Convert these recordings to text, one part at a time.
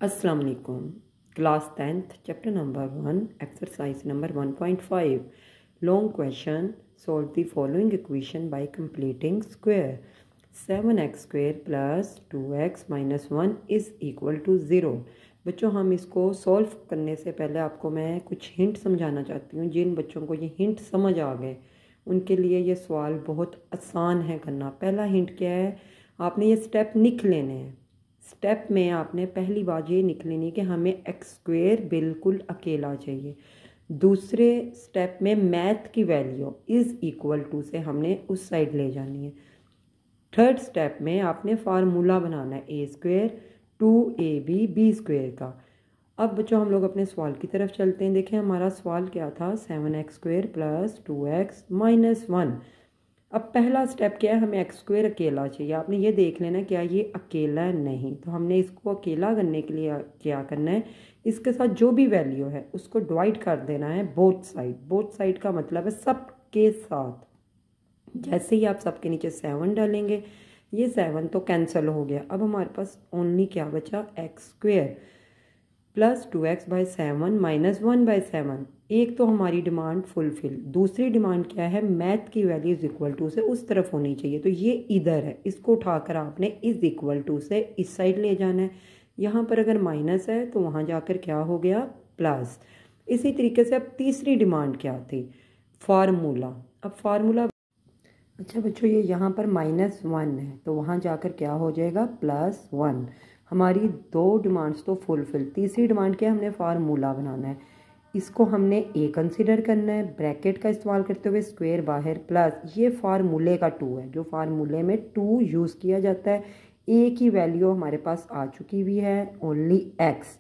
अस्सलाम वालेकुम। Class 10th chapter number 1 exercise number 1.5 long question solve the following equation by completing square 7x square plus 2x minus 1 is equal to 0। बच्चों, हम इसको solve करने से पहले आपको मैं कुछ हिंट समझाना चाहती हूँ। जिन बच्चों को ये हिंट समझ आ गए उनके लिए ये सवाल बहुत आसान है करना। पहला हिंट क्या है, आपने ये स्टेप लिख लेने हैं। स्टेप में आपने पहली बात ये लिख लेनी कि हमें एक्स स्क्वेयर बिल्कुल अकेला चाहिए। दूसरे स्टेप में मैथ की वैल्यू इज़ इक्वल टू से हमने उस साइड ले जानी है। थर्ड स्टेप में आपने फार्मूला बनाना है ए स्क्वेयर 2ab बी स्क्वेयर का। अब बच्चों हम लोग अपने सवाल की तरफ चलते हैं। देखें हमारा सवाल क्या था, 7x square plus 2x minus 1। अब पहला स्टेप क्या है, हमें एक्स स्क्वेयर अकेला चाहिए। आपने ये देख लेना क्या ये अकेला नहीं, तो हमने इसको अकेला करने के लिए क्या करना है, इसके साथ जो भी वैल्यू है उसको डिवाइड कर देना है बोथ साइड। बोथ साइड का मतलब है सब के साथ। जैसे ही आप सबके नीचे 7 डालेंगे, ये 7 तो कैंसिल हो गया। अब हमारे पास ओनली क्या बचा, x square plus 2x by 7 minus 1 by 7। एक तो हमारी डिमांड फुलफिल। दूसरी डिमांड क्या है, मैथ की वैल्यू इज इक्वल टू से उस तरफ होनी चाहिए, तो ये इधर है। इसको उठाकर आपने इज इक्वल टू से इस साइड ले जाना है। यहाँ पर अगर माइनस है तो वहाँ जाकर क्या हो गया, प्लस। इसी तरीके से अब तीसरी डिमांड क्या थी, फार्मूला। अब फार्मूला, अच्छा बच्चों ये यहाँ पर -1 है तो वहाँ जाकर क्या हो जाएगा, +1। हमारी दो डिमांड्स तो फुलफिल। तीसरी डिमांड क्या है, हमने फार्मूला बनाना है। इसको हमने ए कंसिडर करना है, ब्रैकेट का इस्तेमाल करते हुए स्क्वायर बाहर प्लस ये फार्मूले का 2 है, जो फार्मूले में 2 यूज़ किया जाता है। ए की वैल्यू हमारे पास आ चुकी हुई है, ओनली एक्स।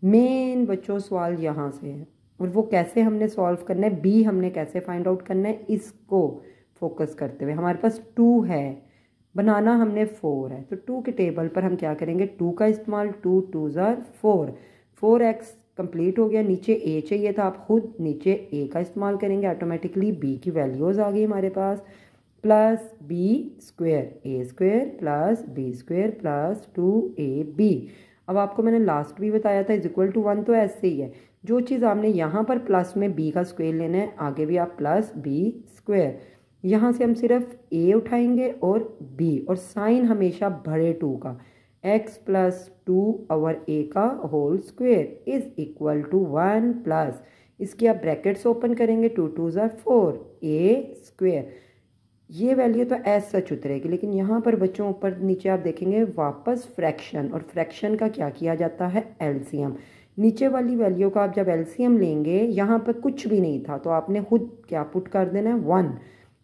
मेन बच्चों सवाल यहाँ से है, और वो कैसे हमने सॉल्व करना है, बी हमने कैसे फाइंड आउट करना है, इसको फोकस करते हुए। हमारे पास 2 है, बनाना हमने 4 है, तो 2 के टेबल पर हम क्या करेंगे, 2 का इस्तेमाल। 2 2 ज़ार 4, 4x कंप्लीट हो गया। नीचे a चाहिए था, आप खुद नीचे a का इस्तेमाल करेंगे, ऑटोमेटिकली b की वैल्यूज़ आ गई हमारे पास। Plus b square, a square plus b square plus 2ab। अब आपको मैंने लास्ट भी बताया था इज इक्वल टू 1, तो ऐसे ही है। जो चीज़ आपने यहाँ पर प्लस में b का स्क्वेयर लेना है, आगे भी आप प्लस b स्क्वेयर। यहाँ से हम सिर्फ a उठाएंगे और b, और साइन हमेशा बड़े 2 का, x प्लस 2 ओवर a का whole square is equal to 1 plus, इसकी आप ब्रैकेट्स ओपन करेंगे, 2 2 ज़ार 4 a स्क्वेयर। ये वैल्यू तो एज सच उतरेगी, लेकिन यहाँ पर बच्चों ऊपर नीचे आप देखेंगे वापस फ्रैक्शन, और फ्रैक्शन का क्या किया जाता है, एलसीएम। नीचे वाली वैल्यू का आप जब एलसीएम लेंगे, यहाँ पर कुछ भी नहीं था तो आपने खुद क्या पुट कर देना है, 1।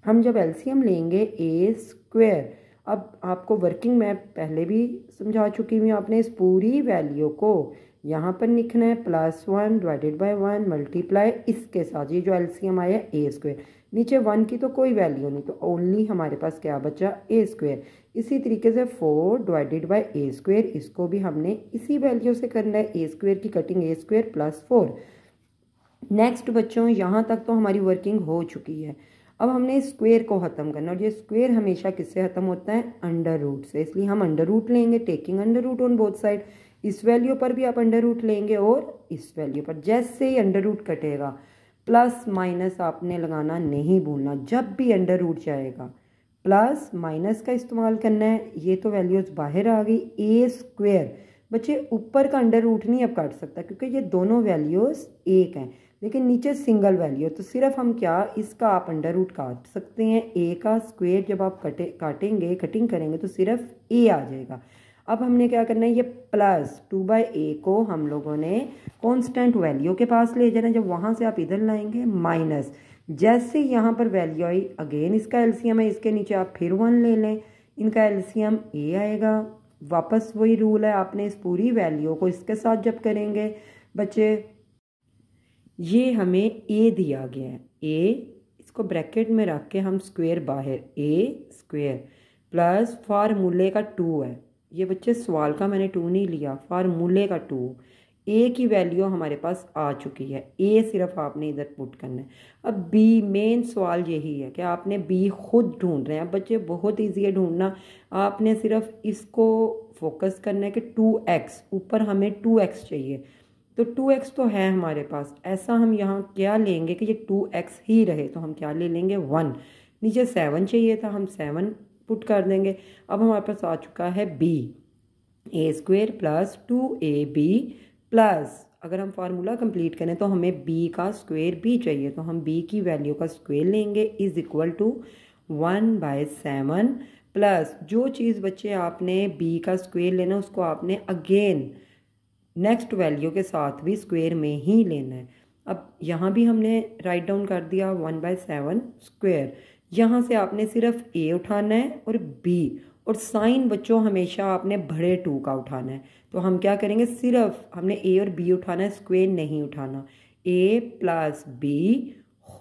हम जब एलसीएम लेंगे ए स्क्वेयर, अब आपको वर्किंग मैं पहले भी समझा चुकी हूँ, आपने इस पूरी वैल्यू को यहाँ पर लिखना है, +1 डिवाइडेड बाय 1 मल्टीप्लाई इसके साथ, ये जो एलसीएम आया ए स्क्वेयर। नीचे 1 की तो कोई वैल्यू नहीं, तो ओनली हमारे पास क्या बचा, ए स्क्वेयर। इसी तरीके से 4 डिवाइडेड बाय ए स्क्वेयर, इसको भी हमने इसी वैल्यू से करना है, ए स्क्वेयर की कटिंग ए स्क्वेयर प्लस 4। नेक्स्ट बच्चों यहाँ तक तो हमारी वर्किंग हो चुकी है। अब हमने स्क्वेयर को ख़त्म करना, और ये स्क्वेयर हमेशा किससे ख़त्म होता है, अंडर रूट से, इसलिए हम अंडर रूट लेंगे, taking under root on both side. इस वैल्यू पर भी आप अंडर रूट लेंगे और इस वैल्यू पर। जैसे ही अंडर रूट कटेगा, प्लस माइनस आपने लगाना नहीं भूलना। जब भी अंडर रूट जाएगा प्लस माइनस का इस्तेमाल करना है। ये तो वैल्यूज़ बाहर आ गई, ए स्क्वेयर। बच्चे ऊपर का अंडर रूट नहीं अब काट सकता, क्योंकि ये दोनों वैल्यूज़ एक हैं, लेकिन नीचे सिंगल वैल्यू, तो सिर्फ हम क्या, इसका आप अंडर रूट काट सकते हैं। ए का स्क्वेयर जब आप काटेंगे, कटिंग करेंगे तो सिर्फ ए आ जाएगा। अब हमने क्या करना है, ये प्लस 2/a को हम लोगों ने कांस्टेंट वैल्यू के पास ले जाना। जब वहाँ से आप इधर लाएंगे माइनस, जैसे यहाँ पर वैल्यू आई, अगेन इसका एलसीएम है, इसके नीचे आप फिर 1 ले लें, इनका एलसीएम a आएगा। वापस वही रूल है, आपने इस पूरी वैल्यू को इसके साथ जब करेंगे बच्चे, ये हमें a दिया गया है, a, इसको ब्रैकेट में रख के हम स्क्वेयर बाहर, a स्क्वेयर प्लस फार्मूले का 2 है। ये बच्चे सवाल का मैंने 2 नहीं लिया, फार्मूले का 2। a की वैल्यू हमारे पास आ चुकी है, a सिर्फ आपने इधर पुट करना है। अब b, मेन सवाल यही है कि आपने b खुद ढूंढ रहे हैं। अब बच्चे बहुत ईजी है ढूंढना, आपने सिर्फ इसको फोकस करना है कि 2x, ऊपर हमें 2x चाहिए, तो 2x तो है हमारे पास, ऐसा हम यहाँ क्या लेंगे कि ये 2x ही रहे, तो हम क्या ले लेंगे 1। नीचे 7 चाहिए था, हम 7 पुट कर देंगे। अब हमारे पास आ चुका है b, a² plus 2ab plus, अगर हम फार्मूला कंप्लीट करें तो हमें b का स्क्वायर b चाहिए, तो हम b की वैल्यू का स्क्वायर लेंगे इज इक्वल टू 1/7 प्लस, जो चीज़ बच्चे आपने b का स्क्वायर लेना उसको आपने अगेन नेक्स्ट वैल्यू के साथ भी स्क्वायर में ही लेना है। अब यहाँ भी हमने राइट डाउन कर दिया 1/7 स्क्वायर। यहाँ से आपने सिर्फ a उठाना है और b, और साइन बच्चों हमेशा आपने बड़े 2 का उठाना है। तो हम क्या करेंगे, सिर्फ हमने a और b उठाना है, स्क्वायर नहीं उठाना। a plus b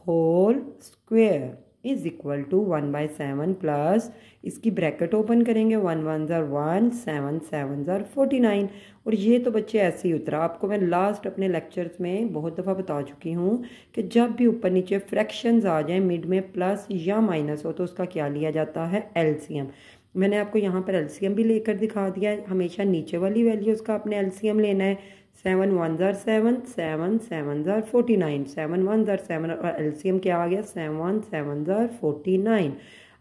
whole square is equal to 1/7 plus, इसकी ब्रैकेट ओपन करेंगे, 1 1 ज़ार 1, 7 7 ज़ार 49। और ये तो बच्चे ऐसे ही उतरा। आपको मैं लास्ट अपने लेक्चर्स में बहुत दफ़ा बता चुकी हूँ कि जब भी ऊपर नीचे फ्रैक्शंस आ जाएं, मिड में प्लस या माइनस हो, तो उसका क्या लिया जाता है, एलसीएम। मैंने आपको यहाँ पर एलसीएम भी लेकर दिखा दिया है। हमेशा नीचे वाली वैल्यूज़ का आपने एलसीएम लेना है। 7 1 ज़ार 7, 7 7 ज़ार 49, 7 1 ज़ार 7, और एलसीएम क्या आ गया, 7 7 ज़ार 49।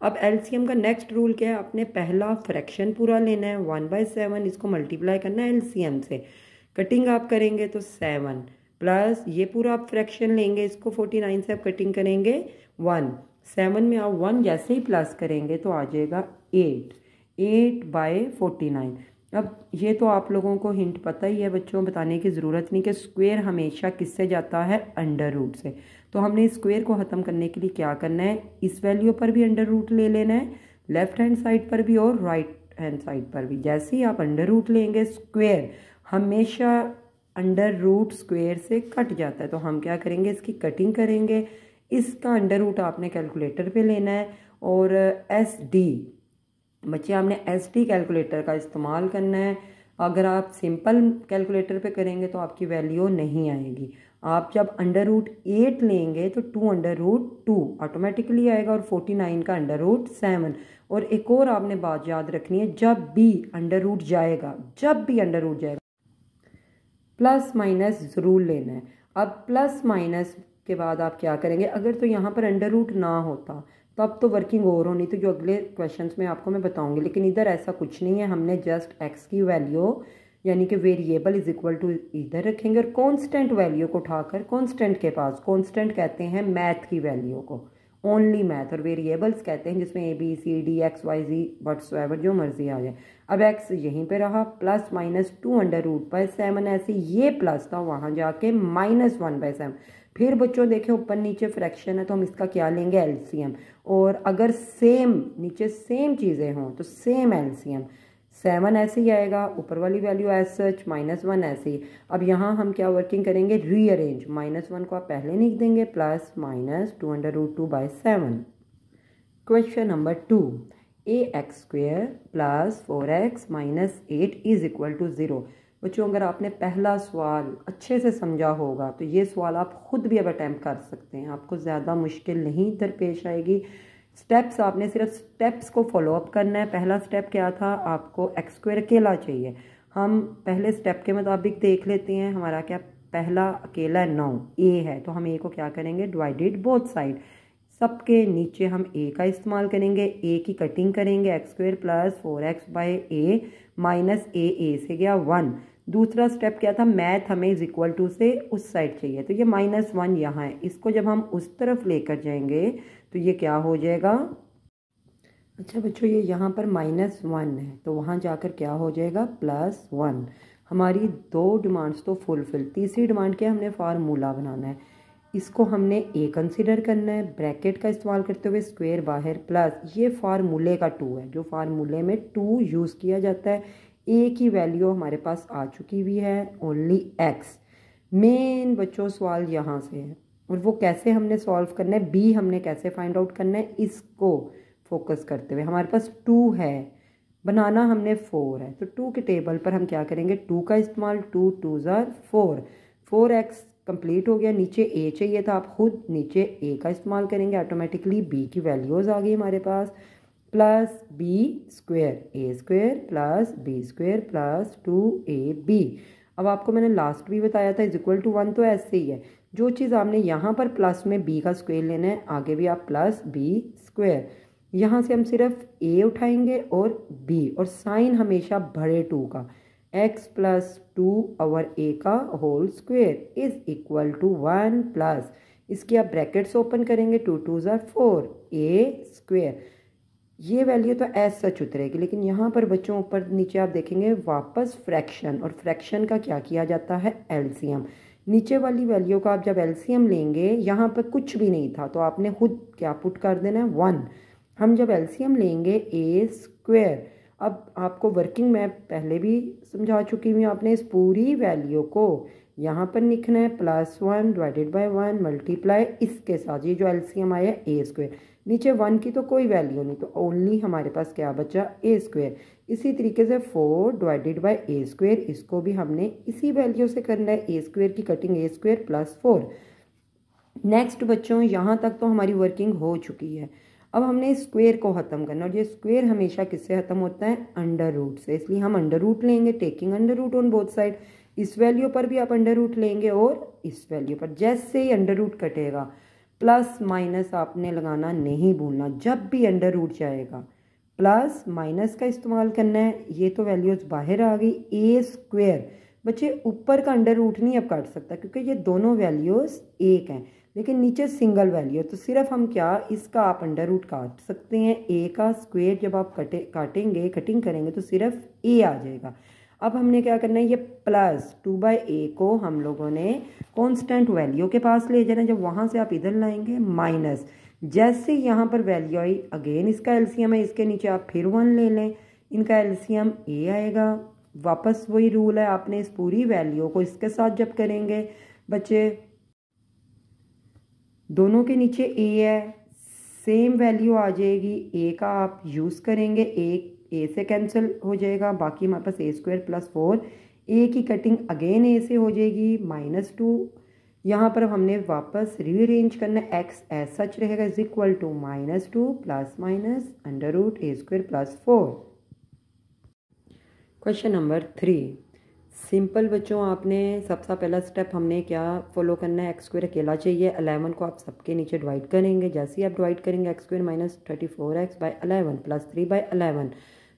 अब एलसीएम का नेक्स्ट रूल क्या है, आपने पहला फ्रैक्शन पूरा लेना है 1/7, इसको मल्टीप्लाई करना है एलसीएम से। कटिंग आप करेंगे तो 7 प्लस ये पूरा आप फ्रैक्शन लेंगे, इसको 49 से आप कटिंग करेंगे 1, 7 में आप 1 जैसे ही प्लस करेंगे तो आ जाएगा 8/49। अब ये तो आप लोगों को हिंट पता ही है बच्चों, बताने की ज़रूरत नहीं कि स्क्वायर हमेशा किससे जाता है, अंडर रूट से। तो हमने इस स्क्वायर को ख़त्म करने के लिए क्या करना है, इस वैल्यू पर भी अंडर रूट ले लेना है, लेफ्ट हैंड साइड पर भी और राइट हैंड साइड पर भी। जैसे ही आप अंडर रूट लेंगे, स्क्वायर हमेशा अंडर रूट स्क्वायर से कट जाता है, तो हम क्या करेंगे, इसकी कटिंग करेंगे। इसका अंडर रूट आपने कैलकुलेटर पे लेना है, और SD बच्चे आपने SD कैलकुलेटर का इस्तेमाल करना है। अगर आप सिंपल कैलकुलेटर पे करेंगे तो आपकी वैल्यू नहीं आएगी। आप जब अंडर रूट 8 लेंगे तो 2√2 ऑटोमेटिकली आएगा, और 49 का अंडर रूट 7। और एक और आपने बात याद रखनी है, जब भी अंडर रूट जाएगा, प्लस माइनस ज़रूर लेना है। अब प्लस माइनस के बाद आप क्या करेंगे, अगर तो यहाँ पर अंडर रूट ना होता तब तो वर्किंग और होनी थी, जो अगले क्वेश्चंस में आपको मैं बताऊंगी। लेकिन इधर ऐसा कुछ नहीं है, हमने जस्ट x की वैल्यू यानी कि वेरिएबल इज इक्वल टू इधर रखेंगे, और कांस्टेंट वैल्यू को उठाकर कांस्टेंट के पास, कांस्टेंट कहते हैं मैथ की वैल्यू को, ओनली मैथ, और वेरिएबल्स कहते हैं जिसमें ABCD XYZ व्हाट्सएवर जो मर्जी आ जाए। अब x यहीं पे रहा, प्लस माइनस 2√7, ऐसे ये प्लस था वहाँ जाके -1/7। फिर बच्चों देखें ऊपर नीचे फ्रैक्शन है, तो हम इसका क्या लेंगे, एलसीएम। और अगर सेम नीचे सेम चीज़ें हों तो सेम एलसीएम, 7 ऐसे ही आएगा, ऊपर वाली वैल्यू एज सच, -1 ऐसे ही। अब यहाँ हम क्या वर्किंग करेंगे, रीअरेंज, -1 को आप पहले लिख देंगे, plus minus 2√2/7। Question number 2, ax² plus 4x minus 8 is equal to 0। बच्चों अगर आपने पहला सवाल अच्छे से समझा होगा तो ये सवाल आप खुद भी अब अटैम्प्ट कर सकते हैं, आपको ज़्यादा मुश्किल नहीं दरपेश आएगी। स्टेप्स आपने सिर्फ स्टेप्स को फॉलो अप करना है। पहला स्टेप क्या था, आपको x² अकेला चाहिए। हम पहले स्टेप के मुताबिक देख लेते हैं, हमारा क्या पहला अकेला 9 a है, तो हम a को क्या करेंगे, डिवाइडेड बोथ साइड, सबके नीचे हम a का इस्तेमाल करेंगे, a की कटिंग करेंगे, x² plus 4x/a minus a से गया 1। दूसरा स्टेप क्या था, मैथ हमें इज इक्वल टू से उस साइड चाहिए, तो ये -1 यहाँ है, इसको जब हम उस तरफ लेकर जाएंगे तो ये क्या हो जाएगा, अच्छा बच्चों ये यहाँ पर -1 है, तो वहाँ जाकर क्या हो जाएगा, +1। हमारी 2 डिमांड्स तो फुलफिल। तीसरी डिमांड क्या, हमने फार्मूला बनाना है, इसको हमने a कंसिडर करना है, ब्रैकेट का इस्तेमाल करते हुए स्क्वायर बाहर, प्लस ये फार्मूले का 2 है, जो फार्मूले में 2 यूज़ किया जाता है। a की वैल्यू हमारे पास आ चुकी हुई है, ओनली x। मेन बच्चों सवाल यहाँ से है, और वो कैसे हमने सॉल्व करना है, b हमने कैसे फाइंड आउट करना है, इसको फोकस करते हुए। हमारे पास 2 है, बनाना हमने 4 है, तो 2 के टेबल पर हम क्या करेंगे, 2 का इस्तेमाल, 2 2 ज़ार 4, 4x कंप्लीट हो गया। नीचे a चाहिए था, आप खुद नीचे a का इस्तेमाल करेंगे, ऑटोमेटिकली b की वैल्यूज़ आ गई हमारे पास, plus b square, a square plus b square plus 2ab। अब आपको मैंने लास्ट भी बताया था इज इक्वल टू 1, तो ऐसे ही है। जो चीज़ आपने यहाँ पर प्लस में बी का स्क्वेयर लेना है, आगे भी आप प्लस बी स्क्वेयर। यहाँ से हम सिर्फ ए उठाएंगे और बी, और साइन हमेशा बड़े 2 का, x प्लस 2 ओवर ए का whole square is equal to 1 plus, इसकी आप ब्रैकेट्स ओपन करेंगे, 2 2 ज़ा 4 ए स्क्वेयर। ये वैल्यू तो एज सच उतरेगी, लेकिन यहाँ पर बच्चों ऊपर नीचे आप देखेंगे वापस फ्रैक्शन, और फ्रैक्शन का क्या किया जाता है, एलसीएम। नीचे वाली वैल्यू का आप जब एलसीएम लेंगे, यहाँ पर कुछ भी नहीं था तो आपने खुद क्या पुट कर देना है, 1। हम जब एलसीएम लेंगे ए स्क्वेयर, अब आपको वर्किंग मैं पहले भी समझा चुकी हूँ, आपने इस पूरी वैल्यू को यहाँ पर लिखना है +1 डिवाइडेड बाय 1 मल्टीप्लाई इसके साथ, ये जो एलसीएम आया ए स्क्वेयर। नीचे 1 की तो कोई वैल्यू नहीं, तो ओनली हमारे पास क्या बचा, ए स्क्वेयर। इसी तरीके से 4 डिवाइडेड बाय ए स्क्वेयर, इसको भी हमने इसी वैल्यू से करना है, ए स्क्वेयर की कटिंग ए स्क्वेयर प्लस 4। नेक्स्ट बच्चों यहाँ तक तो हमारी वर्किंग हो चुकी है। अब हमने स्क्वेयर को ख़त्म करना, और ये स्क्वेयर हमेशा किससे ख़त्म होता है, अंडर रूट से, इसलिए हम अंडर रूट लेंगे, taking under root on both side. इस वैल्यू पर भी आप अंडर रूट लेंगे और इस वैल्यू पर, जैसे ही अंडर रूट कटेगा प्लस माइनस आपने लगाना नहीं भूलना, जब भी अंडर रूट जाएगा प्लस माइनस का इस्तेमाल करना है। ये तो वैल्यूज़ बाहर आ गई, ए स्क्वेयर। बच्चे ऊपर का अंडर रूट नहीं अब काट सकता, क्योंकि ये दोनों वैल्यूज़ एक हैं, लेकिन नीचे सिंगल वैल्यू है, तो सिर्फ हम क्या, इसका आप अंडर रूट काट सकते हैं। ए का स्क्वेयर जब आप काटेंगे, कटिंग करेंगे तो सिर्फ ए आ जाएगा। अब हमने क्या करना है, ये प्लस 2/a को हम लोगों ने कांस्टेंट वैल्यू के पास ले जाना है, जब वहाँ से आप इधर लाएंगे माइनस, जैसे यहाँ पर वैल्यू आई, अगेन इसका एलसीएम है, इसके नीचे आप फिर 1 ले लें, इनका एलसीएम a आएगा। वापस वही रूल है, आपने इस पूरी वैल्यू को इसके साथ जब करेंगे बच्चे, दोनों के नीचे a है, सेम वैल्यू आ जाएगी, a का आप यूज़ करेंगे, ए से कैंसिल हो जाएगा, बाकी हमारे पास ए स्क्वायर प्लस 4, ए की कटिंग अगेन ए से हो जाएगी -2। यहाँ पर हमने वापस रीअरेंज करना है, एक्स एज सच रहेगा is equal to -2 plus minus under root a square plus 4। Question number 3 simple बच्चों, आपने सबसे पहला स्टेप हमने क्या फॉलो करना है, एक्स स्क्वायर अकेला चाहिए, 11 को आप सबके नीचे डिवाइड करेंगे, जैसे ही आप डिवाइड करेंगे एक्स स्क्वायर -34x/11 प्लस 3/11।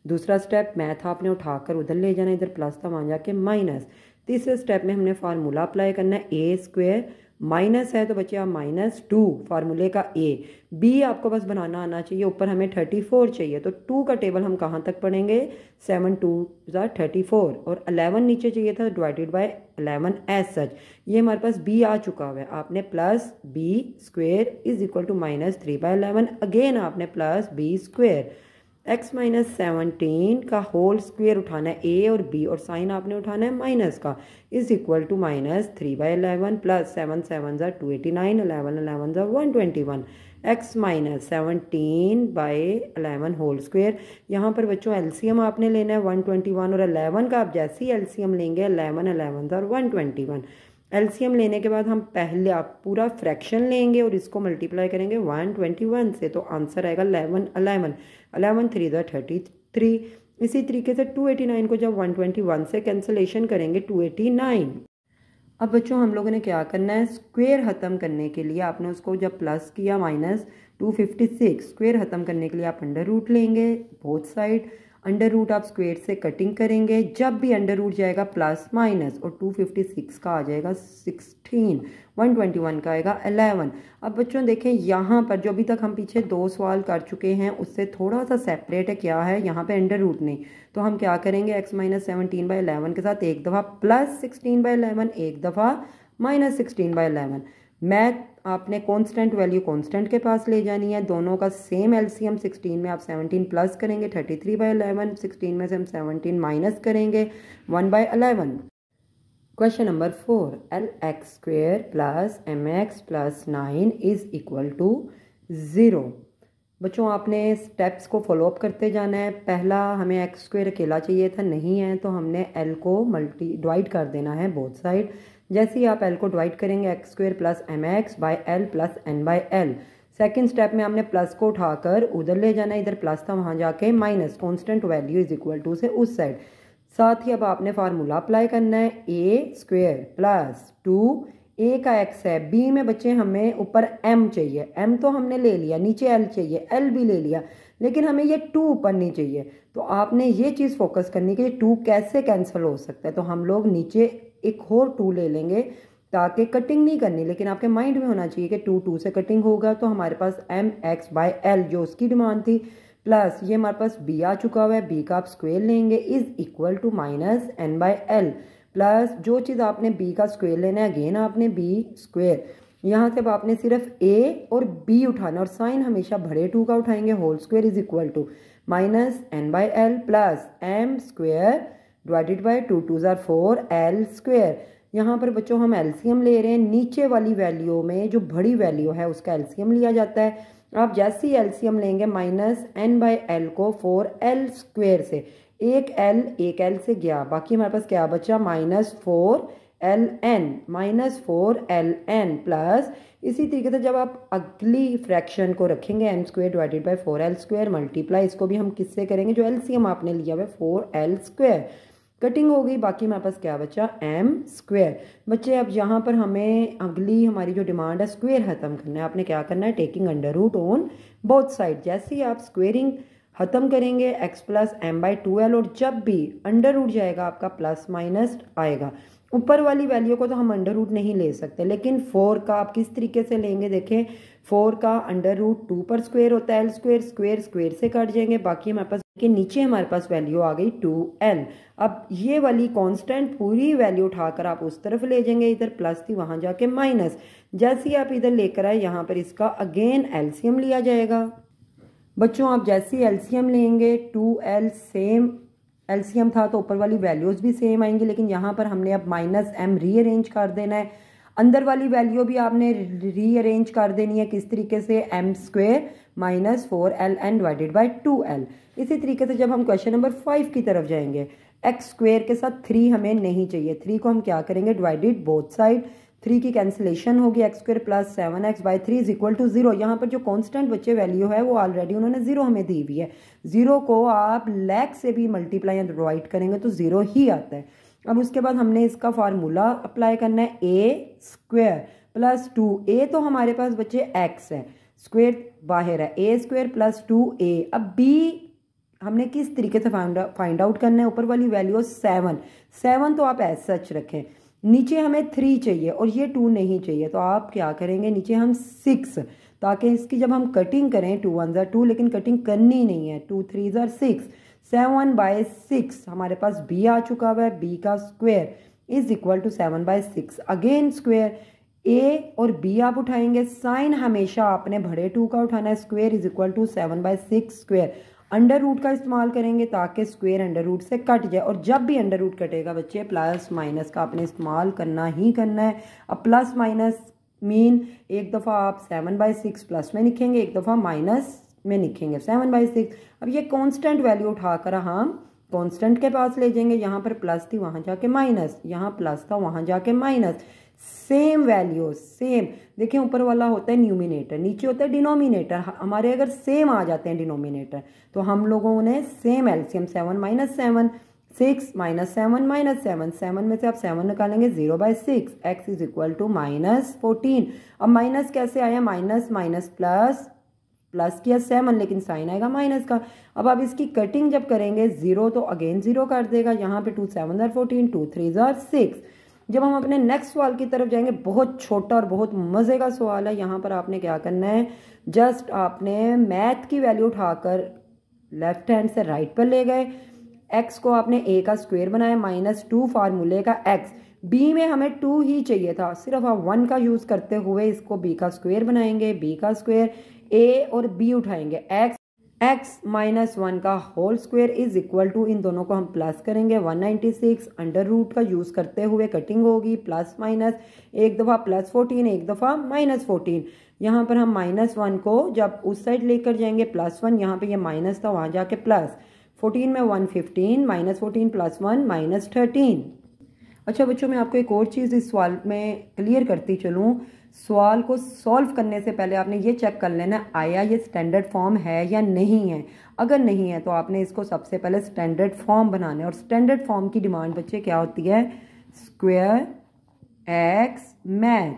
दूसरा स्टेप मैथ आपने उठाकर उधर ले जाना, इधर प्लस था वहाँ जाके माइनस। तीसरे स्टेप में हमने फार्मूला अप्लाई करना है, ए स्क्वायर माइनस है तो बच्चे आप -2 फार्मूले का ए, बी आपको बस बनाना आना चाहिए, ऊपर हमें 34 चाहिए, तो 2 का टेबल हम कहाँ तक पढ़ेंगे, 7 2 34, और 11 नीचे चाहिए था डिवाइडेड बाय 11 एज सच। ये हमारे पास बी आ चुका हुआ है, आपने plus b square is equal to -3/11, again आपने plus b square, x minus 17 का होल स्क्वेयर उठाना है, a और b, और साइन आपने उठाना है माइनस का, इज इक्वल टू -3/11 प्लस 7 7 289, 11 11 121, x माइनस 17/11 होल स्क्वेयर। यहाँ पर बच्चों एलसीएम आपने लेना है 121, और 11 का आप जैसे ही एलसीएम लेंगे 11 11 121। एलसीएम लेने के बाद हम पहले आप पूरा फ्रैक्शन लेंगे और इसको मल्टीप्लाई करेंगे 121 से, तो आंसर आएगा 11 11 11 3 33। इसी तरीके से 289 को जब 121 से कैंसलेशन करेंगे 289। अब बच्चों हम लोगों ने क्या करना है, स्क्वेयर ख़त्म करने के लिए आपने उसको जब प्लस किया -256, स्क्वेयर ख़त्म करने के लिए आप अंडर रूट लेंगे बोथ साइड, अंडर रूट आप स्क्वेयर से कटिंग करेंगे, जब भी अंडर रूट जाएगा प्लस माइनस, और 256 का आ जाएगा 16, 121 का आएगा 11। अब बच्चों देखें यहाँ पर जो अभी तक हम पीछे 2 सवाल कर चुके हैं उससे थोड़ा सा सेपरेट है, क्या है यहाँ पे अंडर रूट नहीं, तो हम क्या करेंगे x माइनस 17/11 के साथ एक दफ़ा प्लस 16/11, एक दफ़ा -16/11। मैथ आपने कांस्टेंट वैल्यू कांस्टेंट के पास ले जानी है, दोनों का सेम एलसीएम 16 में आप 17 प्लस करेंगे 33/11, 16 में से हम 17 माइनस करेंगे 1/11। Question number 4 LX square plus MX plus 9 is equal to 0। बच्चों आपने स्टेप्स को फॉलोअप करते जाना है। पहला हमें एक्स स्क्वेयर अकेला चाहिए था, नहीं है तो हमने एल को डिवाइड कर देना है बोथ साइड। जैसे ही आप एल को डिवाइड करेंगे x square plus m x by l plus n by l, second step में हमने प्लस को उठाकर उधर ले जाना है, इधर प्लस था वहाँ जाके minus, constant value is equal to से उस साइड। साथ ही अब आपने फार्मूला अप्लाई करना है, ए स्क्वेयर प्लस 2 ए का एक्स है, बी में बच्चे हमें ऊपर एम चाहिए, एम तो हमने ले लिया, नीचे एल चाहिए, एल भी ले लिया, लेकिन हमें ये 2 ऊपर नहीं चाहिए। तो आपने ये चीज़ फोकस करनी कि 2 कैसे कैंसिल हो सकता है। तो हम लोग नीचे एक और 2 ले लेंगे ताकि कटिंग नहीं करनी, लेकिन आपके माइंड में होना चाहिए कि 2 से कटिंग होगा। तो हमारे पास एम एक्स बाय एल जो उसकी डिमांड थी, प्लस ये हमारे पास बी आ चुका हुआ है, बी का आप स्क्वेयर लेंगे is equal to minus n by l, plus जो चीज़ आपने बी का स्क्वेयर लेना है अगेन आपने बी स्क्वेयर, यहाँ से अब आपने सिर्फ ए और बी उठाना और साइन हमेशा बड़े 2 का उठाएंगे, whole square is equal to minus n by l plus m square divided by 2 2 ज़ार 4 एल स्क्वेयर। यहाँ पर बच्चों हम एलसीएम ले रहे हैं, नीचे वाली वैल्यू में जो बड़ी वैल्यू है उसका एलसीएम लिया जाता है। आप जैसे ही एलसीएम लेंगे माइनस एन बाय एल को 4 एल स्क्वेयर से, एक एल से गया, बाकी हमारे पास क्या बचा minus 4 l n, minus 4 l n plus इसी तरीके से जब आप अगली फ्रैक्शन को रखेंगे m square divided by 4 l square multiply, इसको भी हम किससे करेंगे, जो एलसीएम आपने लिया हुआ 4 एल स्क्वेयर, कटिंग हो गई, बाकी हमारे पास क्या बचा एम स्क्वेयर। बच्चे अब यहाँ पर हमें अगली हमारी जो डिमांड है स्क्वेयर खत्म करना है, आपने क्या करना है taking under root on both side. जैसे ही आप स्क्वेयरिंग खत्म करेंगे x plus M by 2l, और जब भी अंडर रूट जाएगा आपका प्लस माइनस आएगा। ऊपर वाली वैल्यू को तो हम अंडर रूट नहीं ले सकते, लेकिन 4 का आप किस तरीके से लेंगे, देखें 4 का अंडर रूट 2 पर स्क्वेयर होता है, एल स्क्वेयर स्क्वेयर स्क्वेयर से कट जाएंगे, बाकी हमारे पास के नीचे हमारे पास वैल्यू आ गई 2l। अब ये वाली कांस्टेंट पूरी वैल्यू उठाकर आप उस तरफ ले जाएंगे, इधर प्लस थी वहां जाके माइनस, जैसे ही आप इधर लेकर आए यहाँ पर इसका अगेन एलसीएम लिया जाएगा। बच्चों आप जैसे ही एलसीएम लेंगे 2l सेम एलसीएम था तो ऊपर वाली वैल्यूज भी सेम आएंगी, लेकिन यहाँ पर हमने अब माइनस एम रीअरेंज कर देना है, अंदर वाली वैल्यू भी आपने रीअरेंज कर देनी है, किस तरीके से m square minus 4l n divided by 2l। इसी तरीके से जब हम क्वेश्चन नंबर 5 की तरफ जाएंगे, एक्स स्क्वेयर के साथ 3 हमें नहीं चाहिए, 3 को हम क्या करेंगे डिवाइडेड बोथ साइड, 3 की कैंसिलेशन होगी, x square plus 7x by 3 is equal to 0। यहाँ पर जो कांस्टेंट बच्चे वैल्यू है वो ऑलरेडी उन्होंने 0 हमें दी हुई है, 0 को आप लैक से भी मल्टीप्लाई या डिवाइड करेंगे तो 0 ही आता है। अब उसके बाद हमने इसका फार्मूला अप्लाई करना है, ए स्क्वेयर प्लस 2a, तो हमारे पास बच्चे x है, स्क्वेयर बाहर है, ए स्क्वेयर प्लस 2a। अब b हमने किस तरीके से फाइंड आउट करना है, ऊपर वाली वैल्यू 7 तो आप एज सच रखें, नीचे हमें 3 चाहिए और ये 2 नहीं चाहिए, तो आप क्या करेंगे नीचे हम 6, ताकि इसकी जब हम कटिंग करें 2 1 ज़ार 2, लेकिन कटिंग करनी नहीं है, 2 3 ज़ार 6, 7 बाई 6 हमारे पास b आ चुका हुआ है, b का square is equal to 7 by 6, again square a और b आप उठाएंगे, साइन हमेशा आपने बड़े 2 का उठाना है, square is equal to 7 by 6 square, under root का इस्तेमाल करेंगे ताकि स्क्वेयर अंडर रूट से कट जाए, और जब भी अंडर रूट कटेगा बच्चे प्लस माइनस का आपने इस्तेमाल करना ही करना है। अब प्लस माइनस मीन एक दफ़ा आप 7 बाई 6 प्लस में लिखेंगे, एक दफ़ा माइनस में लिखेंगे 7 बाई 6। अब ये कांस्टेंट वैल्यू उठाकर हम कांस्टेंट के पास ले जाएंगे, यहाँ पर प्लस थी वहाँ जाके माइनस, यहाँ प्लस था वहाँ जाके माइनस, सेम वैल्यू सेम। देखिए ऊपर वाला होता है न्यूमिनेटर, नीचे होता है डिनोमिनेटर, हमारे अगर सेम आ जाते हैं डिनोमिनेटर तो हम लोगों ने same LCM 7 minus 7, 6 minus 7 minus 7, 7 में से आप 7 निकालेंगे 0 by 6, x is equal to minus 14। अब माइनस कैसे आया, माइनस माइनस प्लस, प्लस किया 7 लेकिन साइन आएगा माइनस का। अब आप इसकी कटिंग जब करेंगे 0 तो अगेन 0 कर देगा, यहाँ पे 2 7 ज़ार 14, 2 3 ज़ार 6। जब हम अपने नेक्स्ट सवाल की तरफ जाएंगे, बहुत छोटा और बहुत मज़े का सवाल है, यहाँ पर आपने क्या करना है, जस्ट आपने मैथ की वैल्यू उठाकर लेफ्ट हैंड से राइट पर ले गए, एक्स को आपने ए का स्क्वायर बनाया, माइनस 2 फार्मूले का एक्स, बी में हमें 2 ही चाहिए था, सिर्फ आप 1 का यूज़ करते हुए इसको बी का स्क्वायर बनाएंगे, बी का स्क्वायर ए और बी उठाएंगे, एक्स माइनस 1 का whole square is equal to, इन दोनों को हम प्लस करेंगे 196, अंडर रूट का यूज़ करते हुए कटिंग होगी, प्लस माइनस, एक दफ़ा प्लस 14 एक दफ़ा माइनस 14। यहाँ पर हम माइनस 1 को जब उस साइड लेकर जाएंगे प्लस 1, यहाँ पे ये माइनस था वहाँ जाके प्लस, 14 में 115 माइनस 14 प्लस 1 माइनस 13। अच्छा बच्चों मैं आपको एक और चीज़ इस सवाल में क्लियर करती चलूँ, सवाल को सॉल्व करने से पहले आपने ये चेक कर लेना आया ये स्टैंडर्ड फॉर्म है या नहीं है। अगर नहीं है तो आपने इसको सबसे पहले स्टैंडर्ड फॉर्म बनाना है। और स्टैंडर्ड फॉर्म की डिमांड बच्चे क्या होती है? Square x math,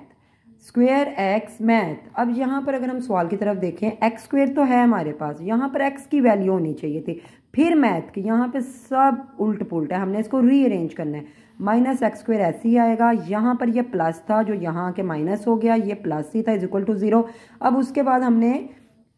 square x math. अब यहाँ पर अगर हम सवाल की तरफ देखें, एक्स स्क्वायर तो है हमारे पास, यहाँ पर एक्स की वैल्यू होनी चाहिए थी, फिर मैथ की, यहाँ पे सब उल्ट पुल्ट है, हमने इसको रीअरेंज करना है। माइनस एक्स स्क्वायर ऐसे ही आएगा, यहाँ पर ये प्लस था जो यहाँ के माइनस हो गया, ये प्लस ही था इज इक्वल टू 0। अब उसके बाद हमने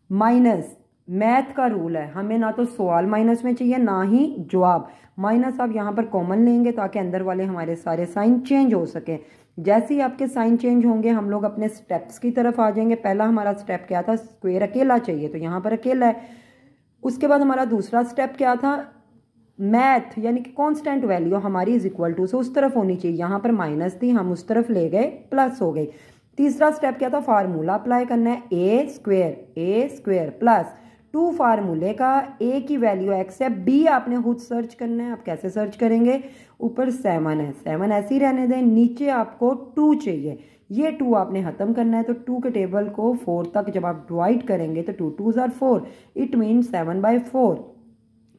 माइनस, मैथ का रूल है हमें ना तो सवाल माइनस में चाहिए ना ही जवाब। माइनस आप यहाँ पर कॉमन लेंगे ताकि अंदर वाले हमारे सारे साइन चेंज हो सके। जैसे ही आपके साइन चेंज होंगे हम लोग अपने स्टेप्स की तरफ आ जाएंगे। पहला हमारा स्टेप क्या था? स्क्वायर अकेला चाहिए, तो यहाँ पर अकेला है। उसके बाद हमारा दूसरा स्टेप क्या था? मैथ यानी कि कांस्टेंट वैल्यू हमारी इज इक्वल टू से उस तरफ होनी चाहिए, यहाँ पर माइनस थी हम उस तरफ ले गए, प्लस हो गई। तीसरा स्टेप क्या था? फार्मूला अप्लाई करना है, ए स्क्वायर प्लस 2 फार्मूले का, ए की वैल्यू एक्स है, बी आपने खुद सर्च करना है। आप कैसे सर्च करेंगे? ऊपर 7 है, 7 ऐसे ही रहने दें, नीचे आपको 2 चाहिए, ये 2 आपने ख़त्म करना है। तो 2 के टेबल को 4 तक जब आप डिवाइड करेंगे तो 2 2s are 4, इट मीन 7/4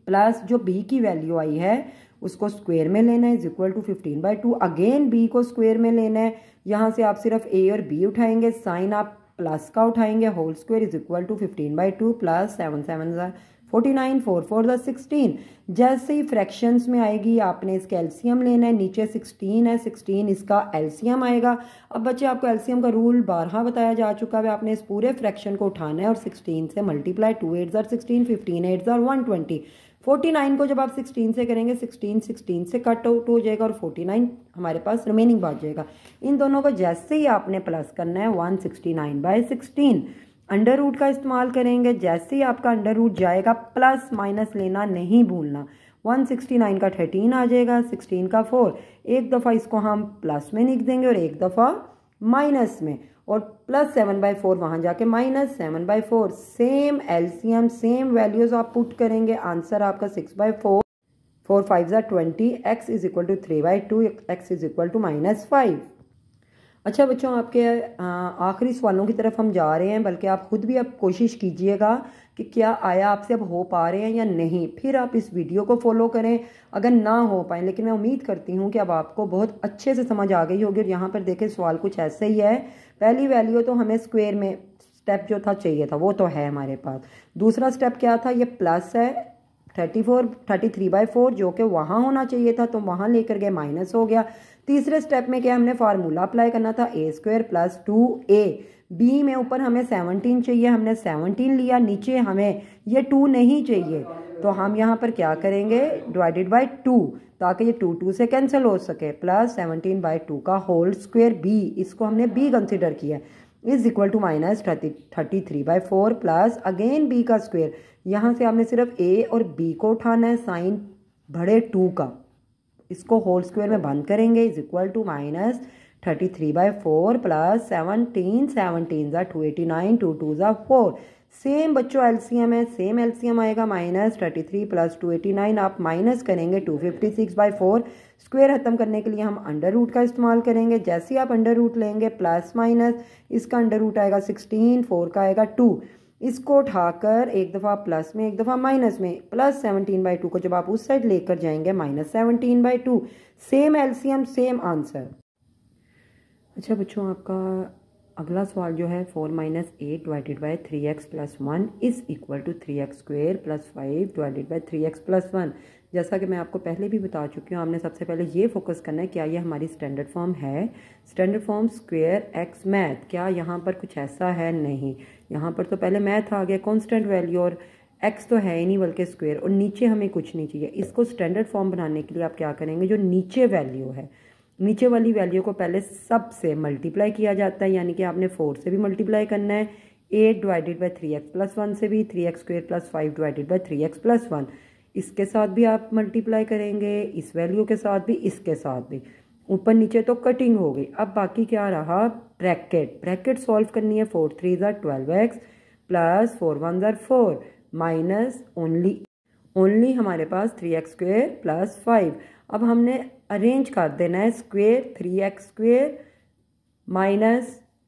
प्लस जो b की वैल्यू आई है उसको स्क्वायर में लेना है is equal to 15/2। Again b को स्क्वायर में लेना है, यहाँ से आप सिर्फ a और b उठाएंगे, साइन आप प्लस का उठाएंगे, whole square is equal to 15/2 plus 7 7 49 4 4 16। जैसे ही फ्रैक्शंस में आएगी आपने इसका एलसीएम लेना है, नीचे 16 है, 16 इसका एलसीएम आएगा। अब बच्चे आपको एलसीएम का रूल 12 बताया जा चुका है, आपने इस पूरे फ्रैक्शन को उठाना है और 16 से multiply, 2 8s are 16, 15 8s are 120। 49 को जब आप 16 से करेंगे 16 से कट आउट हो जाएगा और 49 हमारे पास रिमेनिंग बच जाएगा। इन दोनों को जैसे ही आपने प्लस करना है 169/16 अंडर रूट का इस्तेमाल करेंगे। जैसे ही आपका अंडर रूट जाएगा प्लस माइनस लेना नहीं भूलना। 169 का 13 आ जाएगा, 16 का 4, एक दफ़ा इसको हम प्लस में लिख देंगे और एक दफ़ा माइनस में, और प्लस 7/4 वहाँ जाके minus 7/4। Same LCM same values आप पुट करेंगे, आंसर आपका 6/4, 4 5s are 20, x is equal to 3/2, x is equal to -5। अच्छा बच्चों, आपके आखिरी सवालों की तरफ हम जा रहे हैं, बल्कि आप खुद भी अब कोशिश कीजिएगा कि क्या आया आपसे अब हो पा रहे हैं या नहीं, फिर आप इस वीडियो को फॉलो करें। अगर ना हो पाए, लेकिन मैं उम्मीद करती हूँ कि अब आपको बहुत अच्छे से समझ आ गई होगी। और यहाँ पर देखें सवाल कुछ ऐसे ही है, पहली वैल्यू तो हमें स्क्वायर में स्टेप जो था चाहिए था वो तो है हमारे पास। दूसरा स्टेप क्या था? ये प्लस है 33/4 जो कि वहाँ होना चाहिए था तो वहाँ लेकर गए माइनस हो गया। तीसरे स्टेप में क्या हमने फार्मूला अप्लाई करना था, a² + 2a। बी में ऊपर हमें 17 चाहिए, हमने 17 लिया, नीचे हमें ये 2 नहीं चाहिए, तो हम यहाँ पर क्या करेंगे? डिवाइडेड बाय 2, ताकि ये 2 2 से कैंसिल हो सके, प्लस 17/2 का होल स्क्वायर b, इसको हमने b कंसिडर किया, is equal to -33/4 plus again b का स्क्वायर। यहाँ से आपने सिर्फ a और b को उठाना है, साइन बड़े 2 का, इसको होल स्क्वायर में बंद करेंगे, is equal to -33/4 plus 17 17s are 289, 2 2s are 4। Same बच्चों एलसीएम है, सेम एलसीएम आएगा, -33 + 289 आप माइनस करेंगे 256/4। स्क्वायर खत्म करने के लिए हम अंडर रूट का इस्तेमाल करेंगे। जैसे ही आप अंडर रूट लेंगे प्लस माइनस, इसका अंडर रूट आएगा 16, 4 का आएगा 2, इसको उठाकर एक दफ़ा प्लस में एक दफ़ा माइनस में, प्लस 17/2 को जब आप उस साइड लेकर जाएंगे -17/2। Same LCM same answer. अच्छा बच्चों, आपका अगला सवाल जो है 4 - 8 divided by 3x + 1 is equal to 3x² + 5 divided by 3x + 1। जैसा कि मैं आपको पहले भी बता चुकी हूँ, आपने सबसे पहले ये फोकस करना है क्या ये हमारी स्टैंडर्ड फॉर्म है। Standard form square x math, क्या यहाँ पर कुछ ऐसा है? नहीं, यहाँ पर तो पहले मैथ आ गया, कांस्टेंट वैल्यू, और एक्स तो है ही नहीं बल्कि स्क्वायर, और नीचे हमें कुछ नहीं चाहिए। इसको स्टैंडर्ड फॉर्म बनाने के लिए आप क्या करेंगे? जो नीचे वैल्यू है, नीचे वाली वैल्यू को पहले सब से मल्टीप्लाई किया जाता है, यानी कि आपने 4 से भी मल्टीप्लाई करना है, 8 डिवाइडेड बाय 3x + 1 से भी, 3x² + 5 डिवाइडेड बाय 3x + 1, इसके साथ भी आप मल्टीप्लाई करेंगे, इस वैल्यू के साथ भी, इसके साथ भी। ऊपर नीचे तो कटिंग हो गई। अब बाकी क्या रहा? ब्रैकेट सॉल्व करनी है। 4 3s are 12x plus 4 1s are 4 minus only हमारे पास 3x² + 5। अब हमने अरेंज कर देना है, स्क्वायर 3x²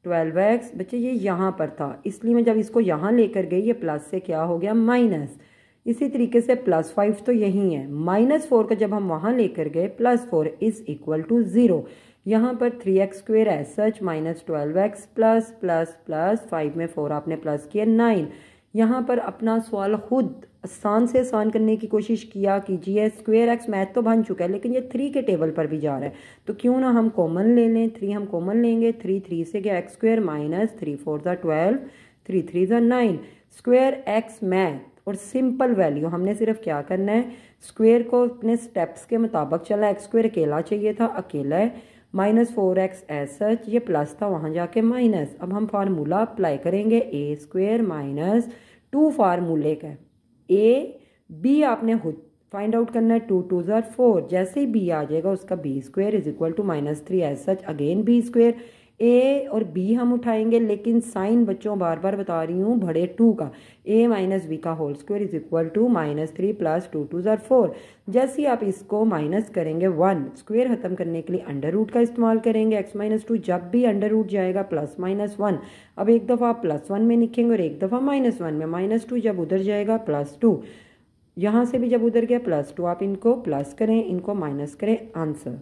- 12x बच्चे ये यहाँ पर था, इसलिए मैं जब इसको यहाँ लेकर गई ये प्लस से क्या हो गया माइनस। इसी तरीके से +5 तो यही है, -4 का जब हम वहाँ लेकर गए +4 इज इक्वल टू 0। यहाँ पर 3x² है सच -12x प्लस प्लस प्लस 5 में 4 आपने प्लस किया 9। यहाँ पर अपना सवाल खुद आसान से आसान करने की कोशिश किया कीजिए। स्क्वेयर एक्स मैथ तो बन चुका है लेकिन ये 3 के टेबल पर भी जा रहा है, तो क्यों ना हम कॉमन ले लें। 3 हम कॉमन लेंगे, 3 से गया x² minus 3 4 12 3 3 9। Square x math और सिंपल वैल्यू हमने सिर्फ क्या करना है, स्क्वेयर को अपने स्टेप्स के मुताबिक चला। x² अकेला चाहिए था, अकेला है, -4x एज सच, ये प्लस था वहाँ जाके माइनस। अब हम फार्मूला अप्लाई करेंगे, a² माइनस 2 फार्मूले का a b आपने खुद फाइंड आउट करना है, 2 2 4। जैसे ही b आ जाएगा उसका b² is equal to -3 as such, again b²। a और b हम उठाएंगे लेकिन साइन बच्चों बार बार बता रही हूँ बड़े 2 का, a माइनस b का whole square is equal to -3 plus 2 2 4। जैसे ही आप इसको माइनस करेंगे 1, स्क्वायर खत्म करने के लिए अंडर रूट का इस्तेमाल करेंगे। x-2 जब भी अंडर रूट जाएगा +-1। अब एक दफ़ा आप +1 में लिखेंगे और एक दफ़ा -1 में। -2 जब उधर जाएगा +2, यहाँ से भी जब उधर गया +2, आप इनको प्लस करें, इनको माइनस करें। आंसर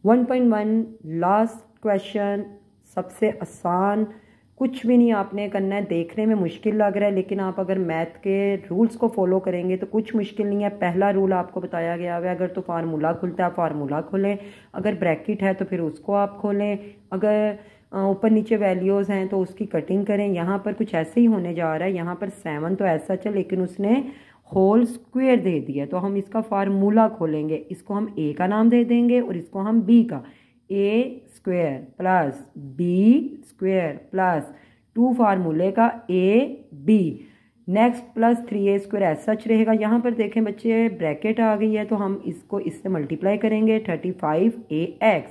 1.1 लास्ट क्वेश्चन, सबसे आसान, कुछ भी नहीं आपने करना है। देखने में मुश्किल लग रहा है लेकिन आप अगर मैथ के रूल्स को फॉलो करेंगे तो कुछ मुश्किल नहीं है। पहला रूल आपको बताया गया है, अगर तो फार्मूला खुलता है फार्मूला खोलें, अगर ब्रैकेट है तो फिर उसको आप खोलें, अगर ऊपर नीचे वैल्यूज़ हैं तो उसकी कटिंग करें। यहाँ पर कुछ ऐसे ही होने जा रहा है, यहाँ पर 7 तो ऐसा चल लेकिन उसने होल स्क्वायर दे दिया, तो हम इसका फार्मूला खोलेंगे। इसको हम a का नाम दे देंगे और इसको हम b का, a² प्लस b² प्लस 2 फार्मूले का ab, नेक्स्ट प्लस 3a² ऐसा सच रहेगा। यहाँ पर देखें बच्चे ब्रैकेट आ गई है तो हम इसको इससे मल्टीप्लाई करेंगे, 35ax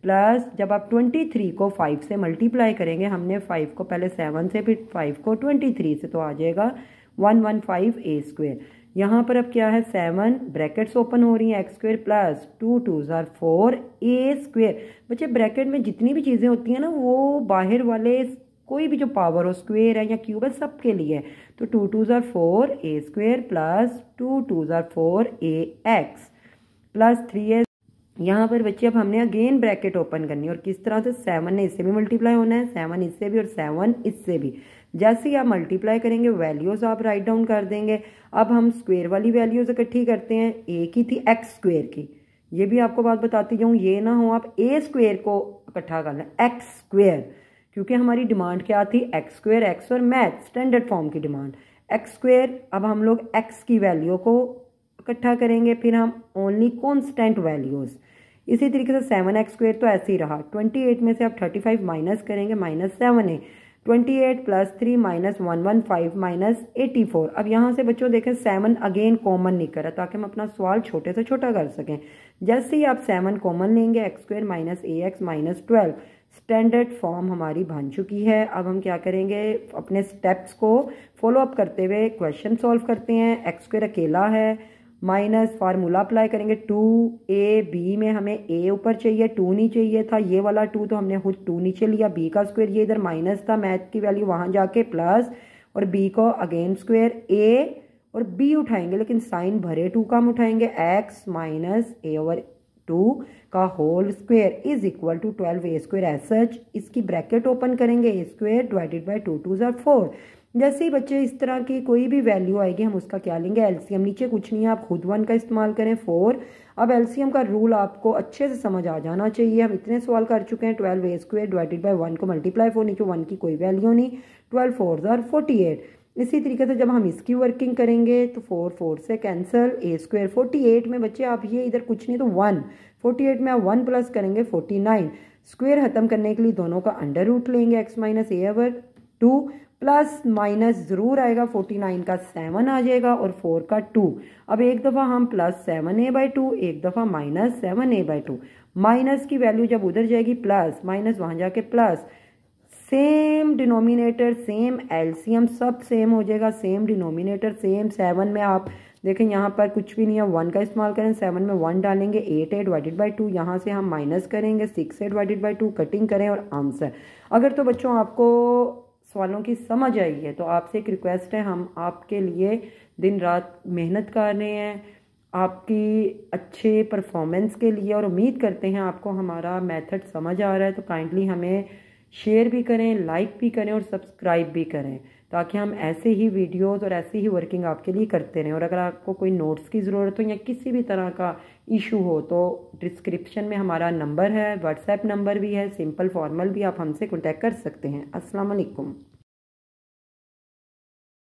प्लस जब आप 23 को 5 से मल्टीप्लाई करेंगे, हमने 5 को पहले 7 से फिर 5 को 23 से, तो आ जाएगा 115a²। यहाँ पर अब क्या है 7 ब्रैकेट्स ओपन हो रही हैं, x² प्लस 2 2 4a²। बच्चे ब्रैकेट में जितनी भी चीज़ें होती हैं ना वो बाहर वाले कोई भी जो पावर हो, स्क्वेयर है या क्यूब है, सब के लिए है। तो 2 2 4a² plus 2 2 4ax plus 3a। यहाँ पर बच्चे अब हमने अगेन ब्रैकेट ओपन करनी है और किस तरह से 7 ने इससे भी मल्टीप्लाई होना है, 7 इससे भी और 7 इससे भी। जैसे ही आप मल्टीप्लाई करेंगे वैल्यूज़ आप राइट डाउन कर देंगे। अब हम स्क्वायर वाली वैल्यूज़ इकट्ठी करते हैं, a की थी x² की, ये भी आपको बात बताती जाऊँ, ये ना हो आप a² को इकट्ठा कर लें x², क्योंकि हमारी डिमांड क्या थी x², x और मैथ स्टैंडर्ड फॉर्म की डिमांड x²। अब हम लोग x की वैल्यू को इकट्ठा करेंगे, फिर हम ओनली कॉन्स्टेंट वैल्यूज़। इसी तरीके से 7x² तो ऐसे ही रहा। 28 में से आप 35 माइनस करेंगे, -7a, 28 प्लस 3 -115 -84। अब यहाँ से बच्चों देखें 7 अगेन कॉमन नहीं करा ताकि हम अपना सवाल छोटे से छोटा कर सकें। जैसे ही आप 7 कॉमन लेंगे, x² minus ax minus 12 standard form हमारी बन चुकी है। अब हम क्या करेंगे, अपने स्टेप्स को फॉलो अप करते हुए क्वेश्चन सॉल्व करते हैं। x² अकेला है, माइनस फार्मूला अप्लाई करेंगे, 2ab में हमें a ऊपर चाहिए, 2 नहीं चाहिए था, ये वाला 2 तो हमने खुद 2 नीचे लिया, b का स्क्वायर ये इधर माइनस था, मैथ की वैल्यू वहाँ जाके प्लस, और b को अगेन स्क्वायर, a और b उठाएंगे लेकिन साइन भरे 2 का हम उठाएंगे, x माइनस a/2 का whole square is equal to 12a² as such. इसकी ब्रैकेट ओपन करेंगे, a² डिवाइडेड बाई 2 2 4। जैसे ही बच्चे इस तरह की कोई भी वैल्यू आएगी हम उसका क्या लेंगे, एलसीएम। नीचे कुछ नहीं है, आप खुद 1 का इस्तेमाल करें, 4। अब एलसीएम का रूल आपको अच्छे से समझ आ जाना चाहिए। हम इतने सवाल कर चुके हैं, 12a² डिवाइडेड बाई 1 को मल्टीप्लाई 4, नीचे 1 की कोई वैल्यू नहीं, 12 4 48। इसी तरीके से जब हम इसकी वर्किंग करेंगे तो 4 4 से कैंसिल, a² 48 में बच्चे आप ये इधर कुछ नहीं तो 1, 48 में आप 1 प्लस करेंगे 49। स्क्वायर खत्म करने के लिए दोनों का अंडर रूट लेंगे, x minus a/2 plus minus ज़रूर आएगा, 49 का 7 आ जाएगा और 4 का 2। अब एक दफ़ा हम प्लस 7a/2, एक दफ़ा माइनस 7a/2। माइनस की वैल्यू जब उधर जाएगी प्लस, माइनस वहाँ जाके plus, same denominator same LCM सब सेम हो जाएगा, सेम डिनोमिनेटर सेम। 7 में आप देखें यहाँ पर कुछ भी नहीं है, 1 का इस्तेमाल करें, 7 में 1 डालेंगे, 8 है डिवाइडेड बाई 2, यहाँ से हम माइनस करेंगे, 6 है डिवाइडेड बाई 2, कटिंग करें और आंसर। अगर तो बच्चों आपको सवालों की समझ आई है तो आपसे एक रिक्वेस्ट है, हम आपके लिए दिन रात मेहनत कर रहे हैं आपकी अच्छे परफॉर्मेंस के लिए, और उम्मीद करते हैं आपको हमारा मेथड समझ आ रहा है। तो काइंडली हमें शेयर भी करें, लाइक भी करें और सब्सक्राइब भी करें, ताकि हम ऐसे ही वीडियोस और ऐसे ही वर्किंग आपके लिए करते रहें। और अगर आपको कोई नोट्स की ज़रूरत हो या किसी भी तरह का इशू हो तो डिस्क्रिप्शन में हमारा नंबर है, व्हाट्सएप नंबर भी है, सिंपल फॉर्मल भी, आप हमसे कॉन्टैक्ट कर सकते हैं। अस्सलाम वालेकुम।